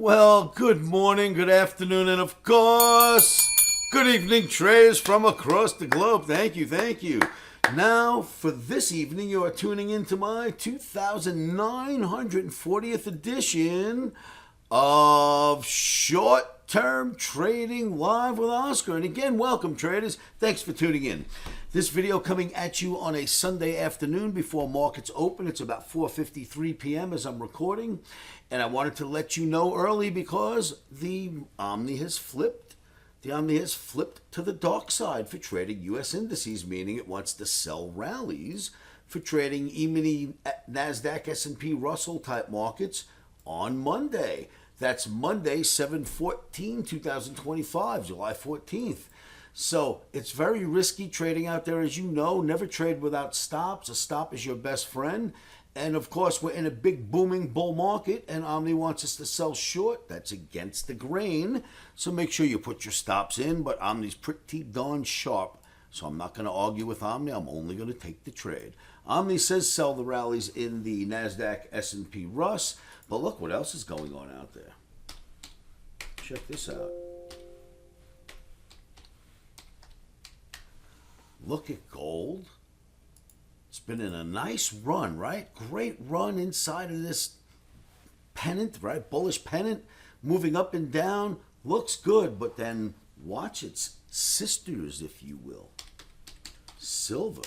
Well, good morning, good afternoon, and of course, good evening, traders from across the globe. Thank you, thank you. Now, for this evening, you are tuning into my 2940th edition of Short-Term Trading Live with Oscar. And again, welcome, traders. Thanks for tuning in. This video coming at you on a Sunday afternoon before markets open. It's about 4:53 p.m. as I'm recording. And I wanted to let you know early because the Omni has flipped. The Omni has flipped to the dark side for trading U.S. indices, meaning it wants to sell rallies for trading E-mini, Nasdaq, S&P, Russell type markets on Monday. That's Monday, 7/14/2025, July 14th. So it's very risky trading out there, as you know. Never trade without stops. A stop is your best friend. And of course, we're in a big booming bull market, and Omni wants us to sell short. That's against the grain. So make sure you put your stops in. But Omni's pretty darn sharp. So I'm not going to argue with Omni. I'm only going to take the trade. Omni says sell the rallies in the Nasdaq, S&P, Russ. But look what else is going on out there. Check this out. Look at gold. It's been in a nice run, right? Great run inside of this pennant, right? Bullish pennant, moving up and down. Looks good, but then watch its sisters, if you will. Silver.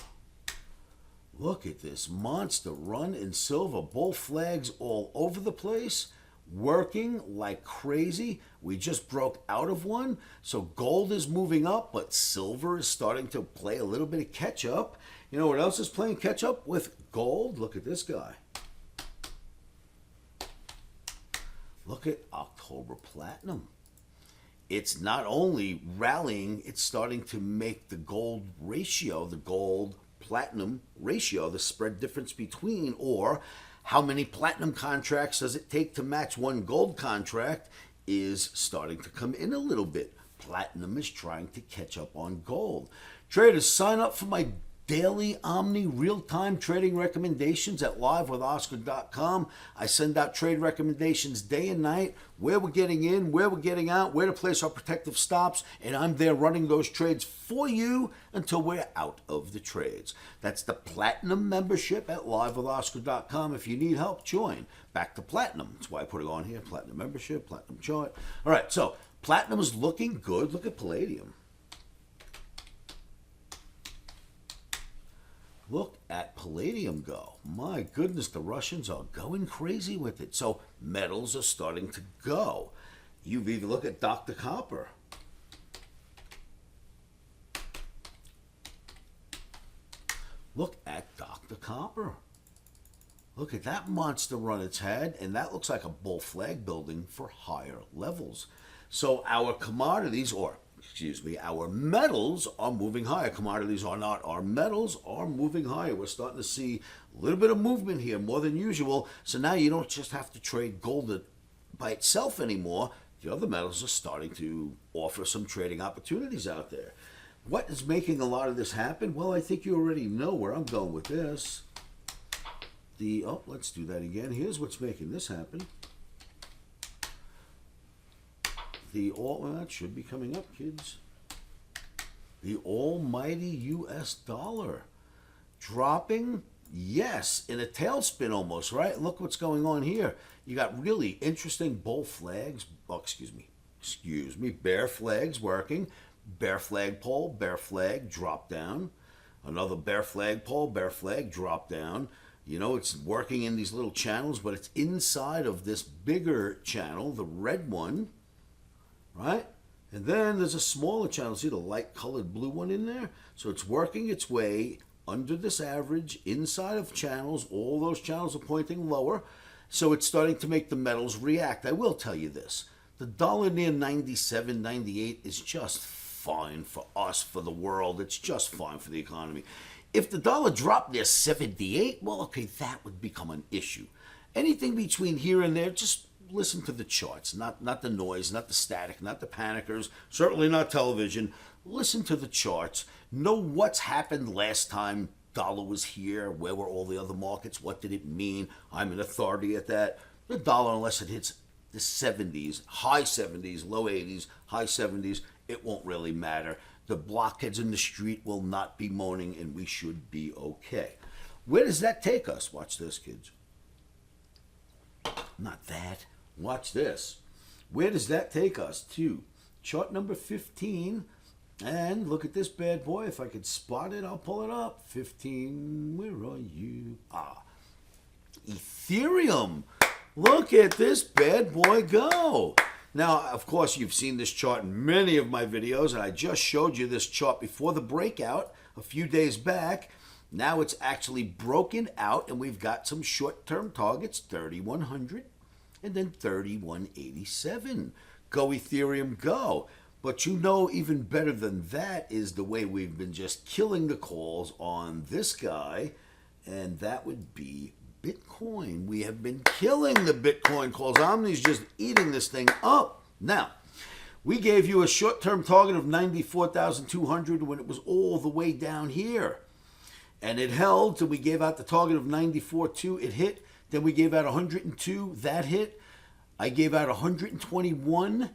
Look at this monster run in silver. Bull flags all over the place. Working like crazy. We just broke out of one. So gold is moving up, but silver is starting to play a little bit of catch up. You know what else is playing catch up with gold? Look at this guy. Look at October Platinum. It's not only rallying, it's starting to make the gold ratio, the gold platinum ratio, the spread difference between, or how many platinum contracts does it take to match one gold contract, is starting to come in a little bit. Platinum is trying to catch up on gold. Traders, sign up for my daily Omni real-time trading recommendations at livewithoscar.com. I send out trade recommendations day and night, where we're getting in, where we're getting out, where to place our protective stops, and I'm there running those trades for you until we're out of the trades. That's the Platinum membership at livewithoscar.com. If you need help, join. Back to Platinum. That's why I put it on here. Platinum membership, Platinum chart. All right, so Platinum is looking good. Look at Palladium. Look at Palladium go. My goodness, the Russians are going crazy with it. So metals are starting to go. You even look at Dr. Copper. Look at Dr. Copper. Look at that monster run it's had, and that looks like a bull flag building for higher levels. So our commodities, our metals are moving higher. Commodities are not. Our metals are moving higher. We're starting to see a little bit of movement here, more than usual. So now you don't just have to trade gold by itself anymore. The other metals are starting to offer some trading opportunities out there. What is making a lot of this happen? Well, I think you already know where I'm going with this. Let's do that again. Here's what's making this happen. That should be coming up, kids. The almighty U.S. dollar dropping, yes, in a tailspin almost, right? Look what's going on here. You got really interesting bull flags. Bear flags working. Bear flag pole, bear flag, drop down. Another bear flag pole, bear flag, drop down. You know, it's working in these little channels, but it's inside of this bigger channel, the red one. Right? And then there's a smaller channel. See the light colored blue one in there? So it's working its way under this average, inside of channels. All those channels are pointing lower. So it's starting to make the metals react. I will tell you this. The dollar near 97, 98 is just fine for us, for the world. It's just fine for the economy. If the dollar dropped near 78, well, okay, that would become an issue. Anything between here and there, just listen to the charts, not the noise, not the static, not the panickers, certainly not television. Listen to the charts. Know what's happened last time dollar was here. Where were all the other markets? What did it mean? I'm an authority at that. The dollar, unless it hits the 70s, high 70s, low 80s, high 70s, it won't really matter. The blockheads in the street will not be moaning, and we should be okay. Where does that take us? Watch this, kids. Not that. Watch this. Where does that take us to? Chart number 15. And look at this bad boy. If I could spot it, I'll pull it up. 15. Where are you? Ethereum. Look at this bad boy go. Now, of course, you've seen this chart in many of my videos, and I just showed you this chart before the breakout a few days back. Now it's actually broken out, and we've got some short-term targets, 3,100 and then 3,187. Go Ethereum, go. But you know, even better than that is the way we've been just killing the calls on this guy, and that would be Bitcoin. We have been killing the Bitcoin calls. Omni's just eating this thing up. Now, we gave you a short-term target of 94,200 when it was all the way down here. And it held till we gave out the target of 94.2. It hit. Then we gave out 102. That hit. I gave out 121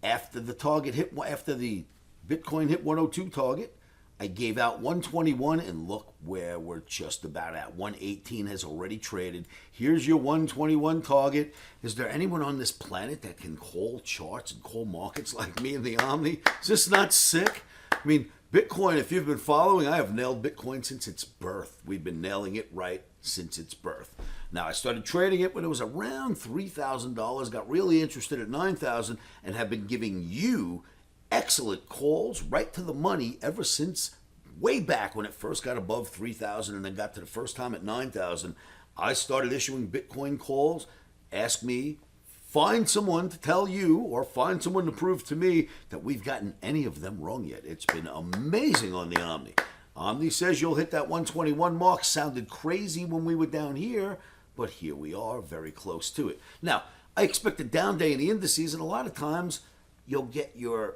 after the target hit, after the Bitcoin hit 102 target. I gave out 121, and look where we're just about at. 118 has already traded. Here's your 121 target. Is there anyone on this planet that can call charts and call markets like me and the Omni? Is this not sick? I mean, Bitcoin, if you've been following, I have nailed Bitcoin since its birth. We've been nailing it right since its birth. Now, I started trading it when it was around $3,000, got really interested at $9,000, and have been giving you excellent calls right to the money ever since way back when it first got above 3,000 and then got to the first time at 9,000. I started issuing Bitcoin calls. Ask me, find someone to tell you or find someone to prove to me that we've gotten any of them wrong yet. It's been amazing on the Omni. Omni says you'll hit that 121 mark. Sounded crazy when we were down here, but here we are, very close to it. Now, I expect a down day in the indices, and a lot of times you'll get your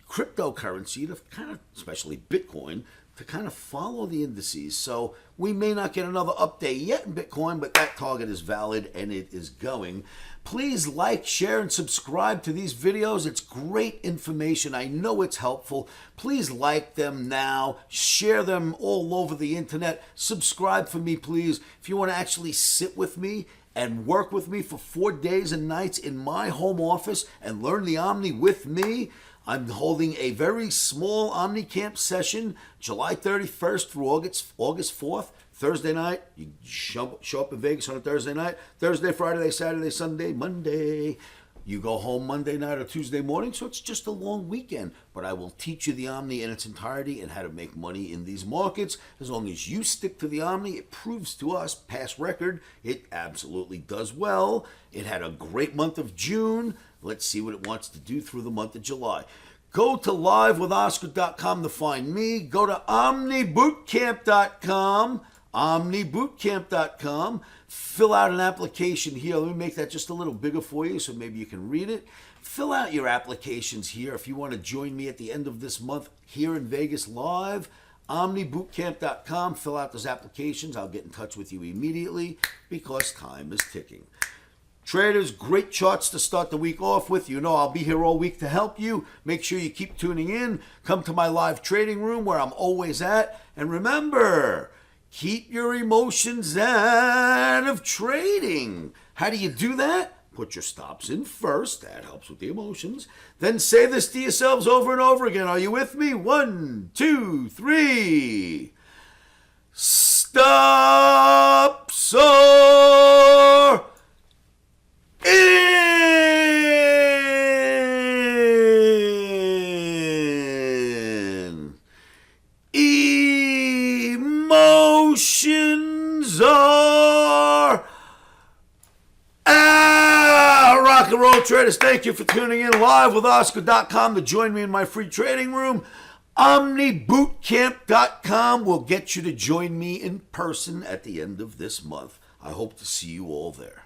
cryptocurrency to kind of, especially Bitcoin, to kind of follow the indices. So we may not get another update yet in Bitcoin, but that target is valid and it is going. Please like, share, and subscribe to these videos. It's great information. I know it's helpful. Please like them now. Share them all over the internet. Subscribe for me, please. If you want to actually sit with me and work with me for 4 days and nights in my home office and learn the Omni with me, I'm holding a very small OmniCamp session, July 31st through August 4th, Thursday night. You show up in Vegas on a Thursday night. Thursday, Friday, Saturday, Sunday, Monday. You go home Monday night or Tuesday morning, so it's just a long weekend. But I will teach you the Omni in its entirety and how to make money in these markets. As long as you stick to the Omni, it proves to us, past record, it absolutely does well. It had a great month of June. Let's see what it wants to do through the month of July. Go to livewithoscar.com to find me. Go to omnibootcamp.com. omnibootcamp.com. Fill out an application here. Let me make that just a little bigger for you so maybe you can read it. Fill out your applications here if you want to join me at the end of this month here in Vegas live. omnibootcamp.com. Fill out those applications. I'll get in touch with you immediately because time is ticking. Traders, great charts to start the week off with. You know I'll be here all week to help you. Make sure you keep tuning in. Come to my live trading room where I'm always at. And remember, keep your emotions out of trading. How do you do that? Put your stops in first. That helps with the emotions. Then say this to yourselves over and over again. Are you with me? 1, 2, 3. Stop, sir. In. Emotions are out. Rock and roll traders, thank you for tuning in live with Oscar.com to join me in my free trading room. OmniBootCamp.com will get you to join me in person at the end of this month. I hope to see you all there.